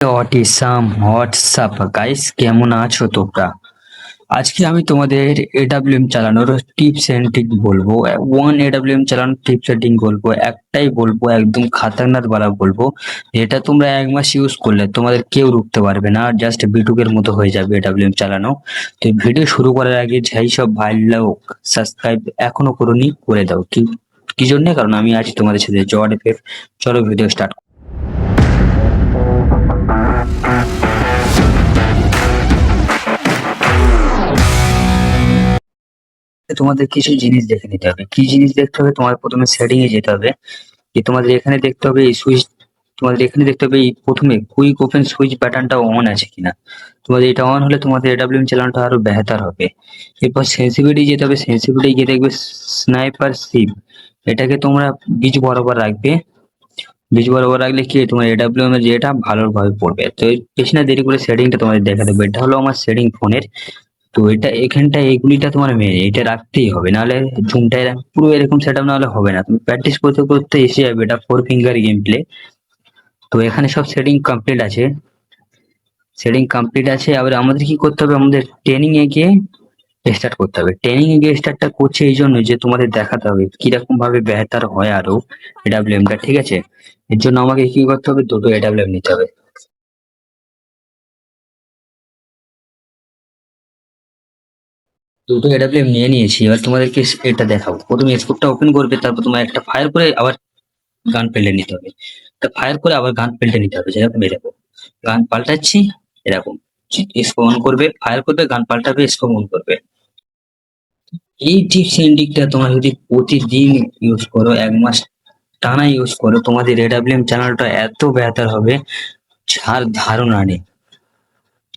WhatsApp guys, কেমন আছো তোমরা? আজকে আমি তোমাদের এডাব্লিউএম চালানোর টিপস এন্ড ট্রিক বলবো। এডাব্লিউএম চালানোর টিপস এন্ড ট্রিক বলবো, একটাই বলবো, একদম খাতারনাক বালা বলবো। এটা তোমরা 1 মাস ইউজ করলে তোমাদের কেউ রুখতে পারবে না, জাস্ট বিটুকের মতো হয়ে যাবে এডাব্লিউএম চালানো। তো ভিডিও শুরু করার আগে যাই সব ভাই লোক সাবস্ক্রাইব এখনো করোনি, করে দাও। কি কি জন্য? কারণ আমি আছি তোমাদের সাথে জর্ড এফ। চলো ভিডিও স্টার্ট। তোমাদের কিছু জিনিস দেখে নিতে হবে। কি জিনিস দেখতে হবে? তোমার প্রথমে সেটিং এ যেতে হবে। তোমাদের এখানে দেখতে হবে এই সুইচ, তোমাদের এখানে দেখতে হবে এই প্রথমে কুইক ওপেন সুইচ বাটনটা অন আছে কিনা। তোমাদের এটা অন হলে তোমাদের এডাব্লিউএম চালানোটা আরো বেহতার হবে। এরপর সেন্সিটিভিটি যেতে হবে। সেন্সিটিভিটি গিয়ে দেখবে স্নাইপার সিপ, এটাকে তোমরা বীজ বরাবর রাখবে। বীজ বরাবর রাখলে কি তোমার এডাব্লিউএম এর যেটা ভালোভাবে পড়বে। তো বেশি না দেরি করে সেটিংটা তোমাদের দেখা দেবে। এটা হলো আমার সেটিং ফোনের। তো এটা এখানটা এইগুলিটা তোমার মেন, এটা রাখতেই হবে, নাহলে জুমটা পুরো এরকম সেটআপ না হলে হবে না। তুমি প্র্যাকটিস করতে করতে এসে যাবে, এটা 4 ফিঙ্গার গেম প্লে। তো এখানে সব সেটিং কমপ্লিট আছে। আবার আমাদের কি করতে হবে? আমাদের ট্রেনিং এ গিয়ে স্টার্ট করতে হবে। ট্রেনিং এ গিয়ে স্টার্টটা করছে এই জন্য যে তোমাদের দেখাতে হবে কিরকম ভাবে বেহতার হয় আরো এডাব্লিউএম টা, ঠিক আছে? এর জন্য আমাকে কি করতে হবে? দুটো এডাব্লিউএম নিতে হবে। দুটো এডাব্লিউএম নিয়ে নিয়েছি। এবার তোমাদেরকে এটা দেখাবো। প্রথমে স্কোপটা ওপেন করবে, তারপর তোমার একটা ফায়ার করে আবার গান পেল্টে নিতে হবে। একটা ফায়ার করে আবার গান পেল্টে নিতে হবে, যেরকম এরকম গান পাল্টাচ্ছি এরকম। স্কোপ অন করবে, ফায়ার করবে, গান পাল্টাবে, স্কোপ অন করবে। এই টিপস এন্ড ট্রিকটা তোমরা যদি প্রতিদিন ইউজ করো, 1 মাস টানা ইউজ করো, তোমাদের এডাব্লিউএম চ্যানেলটা এত বেহতার হবে যার ধারণা নেই।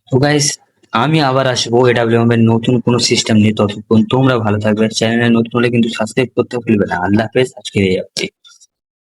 তো গাইস, আমি আবার আসবো এডাব্লিউএম এর নতুন কোনো সিস্টেম নিয়ে। ততক্ষণ তোমরা ভালো থাকবে। চ্যানেলে নতুন হলে কিন্তু সাবস্ক্রাইব করতে ভুলবে না। আল্লাহ হাফেজ, আজকে এই অবধি।